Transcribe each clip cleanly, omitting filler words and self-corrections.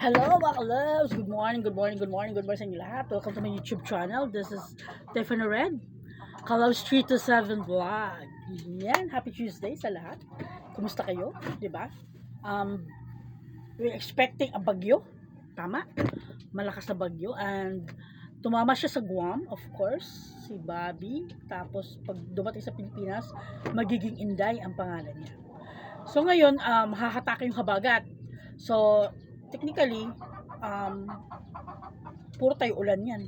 Hello mga loves! Good morning sa inyo lahat. Welcome to my YouTube channel. This is Tiffany Red, Kaloves 327 Vlog. Yan, happy Tuesday sa lahat. Kumusta kayo? Diba? We're expecting a bagyo. Tama? Malakas na bagyo. And tumama siya sa Guam, of course. Si Bobby. Tapos pag dumating sa Pilipinas, magiging Inday ang pangalan niya. So ngayon, hahatakin yung habagat. So, technically, puro tayo ulan yan.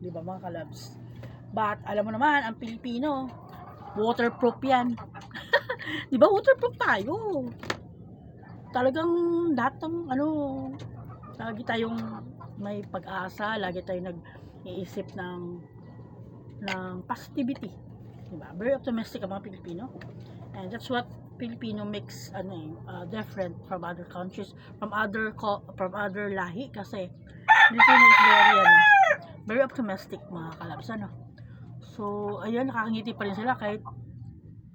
Di ba mga kalabs? But, alam mo naman, ang Pilipino, waterproof yan. Di ba waterproof tayo? Talagang lahat ng, lagi tayong may pag-asa, lagi tayong nag-iisip ng positivity. Di ba? Very optimistic ang mga Pilipino. And that's what Filipino makes different from other countries, from other lahi, kasi Filipino is very optimistic mga kalabs, So ayun, nakakangiti pa rin sila kahit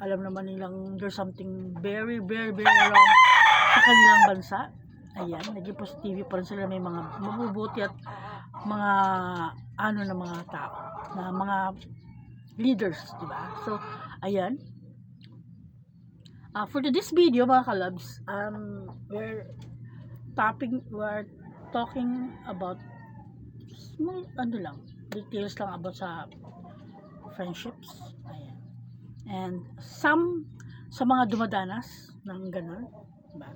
alam naman nilang there's something very wrong sa kanilang bansa. Ayan, naging positive pa rin sila, may mga mabubuti at mga na mga tao, na mga leaders, di ba? So ayan. For this video mga kalabs, we're talking about small details lang about sa friendships. Ayan. And sa mga dumadanas ng ganun, diba?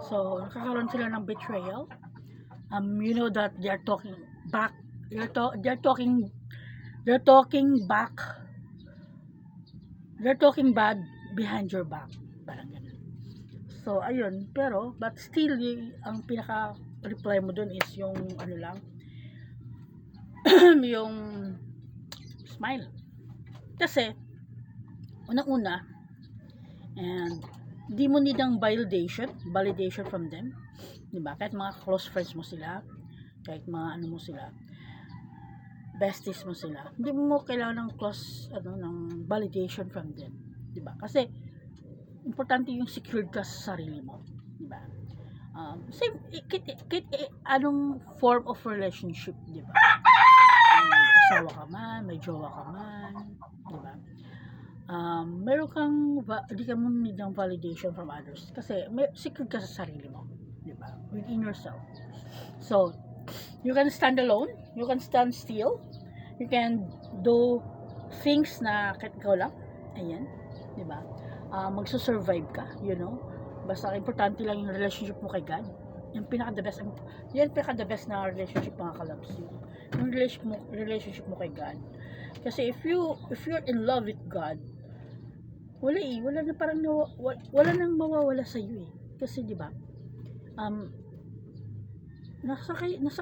So nakakaroon sila ng betrayal. You know that they're talking back. They're talking bad behind your back. Parang ganun. So, ayun. Pero, but still, ang pinaka-reply mo dun is yung, yung smile. Kasi, unang-una, and di mo need ang validation from them. Diba? Kahit mga close friends mo sila, kahit mga mo sila, besties mo sila, hindi mo kailangan ng ng validation from them. Diba? Kasi, importante yung secured ka sa sarili mo, di ba? Same anong form of relationship, di ba? Asawa ka man, may jowa ka man, di ba? Meron kang di ka mo need ng validation from others kasi secured ka sa sarili mo, di ba? Within yourself. So, you can stand alone, you can stand still, you can do things na kahit ikaw lang, ayan, di ba? Magsusurvive ka, basta importante lang yung relationship mo kay God. Yung pinaka-the best na relationship mga kalabs, yung relationship mo kay God. Kasi if you're in love with God, wala na parang wala nang mawawala sa iyo kasi di ba, nasa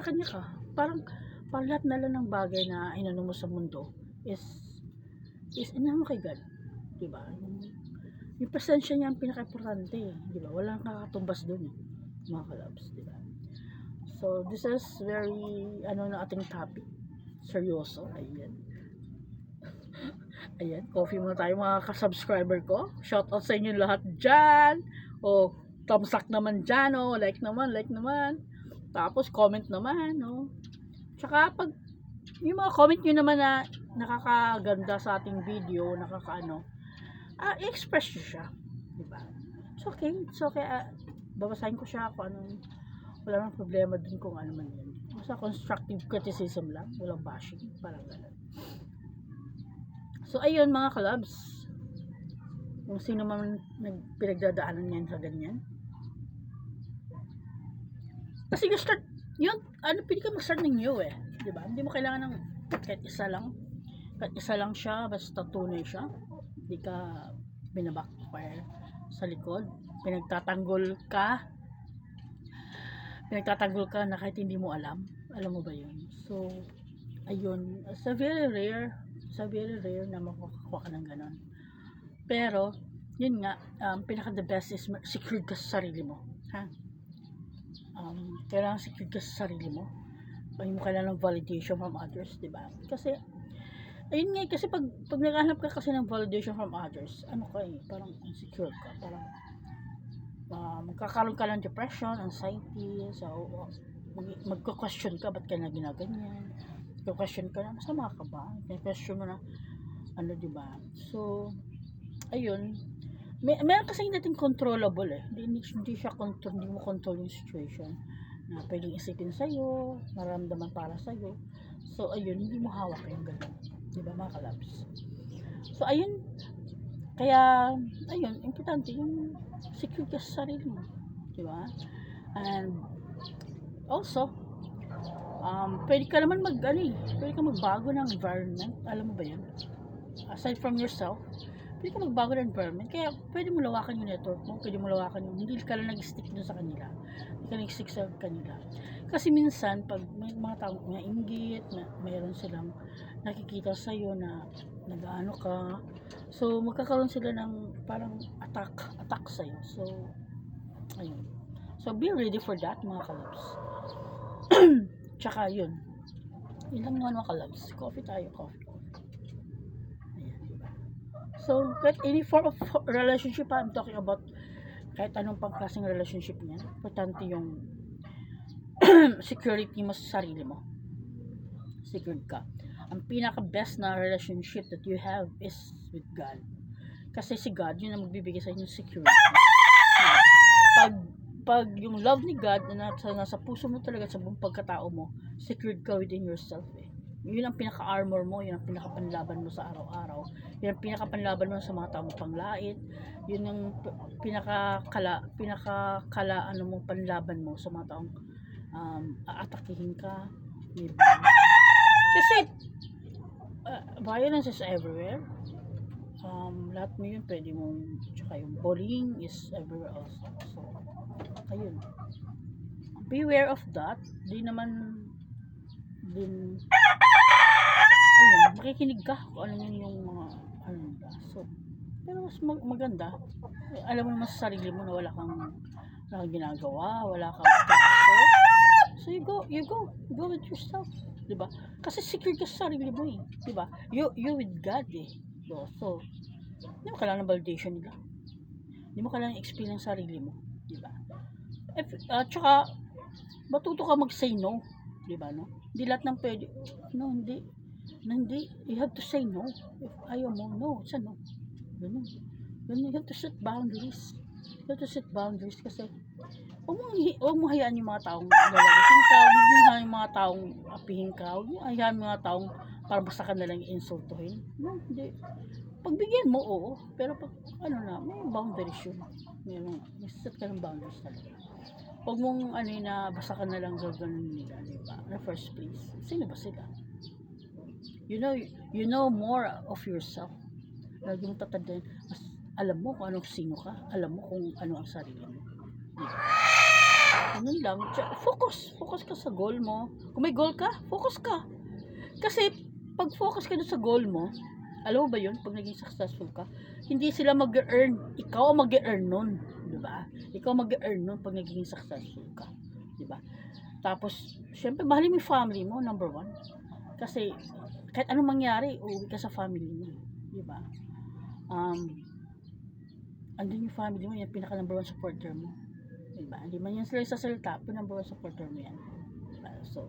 kanya ka, parang lahat na lang ng bagay na inano mo sa mundo is inano kay God, di ba? Yung presensya niya ang pinaka-importante, di ba? Walang kakatumbas doon, mga kalabs, di ba? So, this is very, na ating topic. Seryoso, ayan. Ayan, coffee muna tayo mga ka-subscriber ko. Shout out sa inyo lahat dyan. Thumbs up naman dyan, like naman. Tapos, comment naman, Tsaka, pag yung mga comment nyo naman na nakakaganda sa ating video, i-express nyo siya, diba? It's okay, babasahin ko siya kung anong, wala nang problema dun kung ano man yun. Basta constructive criticism lang, walang bashing, parang gano'n. So, ayun mga kalabs, kung sino man pinagdadaanan niyan sa ganyan. Kasi you start, pwede ka mag-start ng new diba? Hindi mo kailangan ng kahit isa lang siya, basta tunay siya. Hindi ka binabackfire sa likod, pinagtatanggol ka na kahit hindi mo alam mo ba yun? So ayun, sa very rare na makakuha ka ng ganon. Pero yun nga, pinaka the best is secured ka sa sarili mo, kailangan secured ka sa sarili mo, hindi mo kailangan ng validation from others, diba? Kasi ayun nga, kasi pag naghahanap ka kasi ng validation from others, parang insecure ka, parang magkakaroon ka ng depression, anxiety, so magko-question ka, ba't ka na ginaganyan? Magko-question ka na, masama ka ba? Question mo na, ano, diba? So, ayun. Meron kasi natin controllable eh. Hindi siya hindi mo control yung situation na pwedeng isipin sa'yo, maramdaman para sa'yo. So, ayun, hindi mo hawak yung ganun. Diba, mga kalabs? So, ayun. Kaya, ayun, importante yung secure ka sa sarili mo. Diba? And, also, pwede ka naman pwede ka magbago ng environment. Alam mo ba yun? Aside from yourself, pwede ka magbago ng environment. Kaya, pwede mo lawakan yung network mo, pwede mo lawakan yung, hindi ka lang nag-stick dun sa kanila. Hindi ka nag-stick sa kanila. Kasi minsan, pag may mga taong nainggit, mayroon silang nakikita sa'yo na nag-ano ka, so, magkakaroon sila ng parang attack sa'yo. So, ayun. So, be ready for that, mga kalabs. Tsaka, yun. Yun lang naman, mga kalabs. Coffee tayo, coffee. Ayan, diba? So, kahit any form of relationship, I'm talking about kahit anong pangklaseng relationship niya, importante yung security mo sa sarili mo. Secured ka. Ang pinaka-best na relationship that you have is with God. Kasi si God, yun ang magbibigay sa inyo security. Pag yung love ni God na nasa puso mo talaga, sa buong pagkatao mo, secured ka within yourself eh. Yun ang pinaka-armor mo, yun ang pinaka-panlaban mo sa araw-araw, yun ang pinaka-panlaban mo sa mga tao mo panglait, yun ang pinaka-kala ano mo, panlaban mo sa mga taong aatakihin ka. Diba? Kasi violence is everywhere. Lahat mo yun pwede mong, tsaka yung bullying is everywhere also. So, ayun. Beware of that. Ayun, makikinig ka kung ano yung mga, ano nila. So, pero mas maganda. Alam mo naman sa sarili mo na wala kang ginagawa, wala kang kaso. So, you go with yourself. Diba? Kasi secure ka sa sarili mo eh. Diba? You with God eh. So, hindi mo kailangan ng validation nila. Hindi mo kailangan experience sa sarili mo. Diba? Tsaka, matuto ka mag-say no. Diba, no? Hindi lahat ng pwede. No, hindi. You have to say no. If ayaw mo, no, it's a no. Ganun. You have to set boundaries. Kasi, huwag mo hayaan yung mga taong lalagutin ka, huwag mo hayaan yung mga taong apihin ka, huwag mo hayaan yung mga taong parang basta ka nalang insultuhin. No, hindi. Pagbigyan mo, oo. Pero pag, may boundaries yun. May set ka ng boundaries talaga. Huwag mong, na basta ka nalang gaganon nila, diba? In the first place. Sino ba sila? You know more of yourself. Lagi mong tatandaan, alam mo kung anong sino ka. Alam mo kung ano ang sarili mo. Diba? Ganun lang. Focus ka sa goal mo. Kung may goal ka, focus ka. Kasi, pag focus ka doon sa goal mo, alam mo ba yun? Pag naging successful ka, hindi sila mag-earn. Ikaw ang mag-earn nun. Diba? Ikaw mag-earn nun pag naging successful ka. Diba? Tapos, syempre, mahalin mo yung family mo, number one. Kasi, kahit anong mangyari, uuwi ka sa family mo. Diba? Andun yung family mo, yung pinaka number one supporter mo. Diba? Hindi man yan sila sa salita, number one supporter mo yan. Diba? So,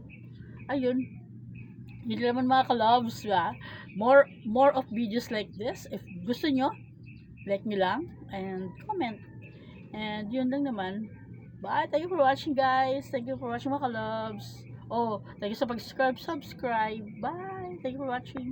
ayun. Yun naman mga ka-loves, diba? More of videos like this. If gusto nyo, like nyo lang, and comment. And yun lang naman. Bye! Thank you for watching, guys. Thank you for watching mga ka-loves. Oh, thank you sa pag-subscribe. Bye! Thank you for watching.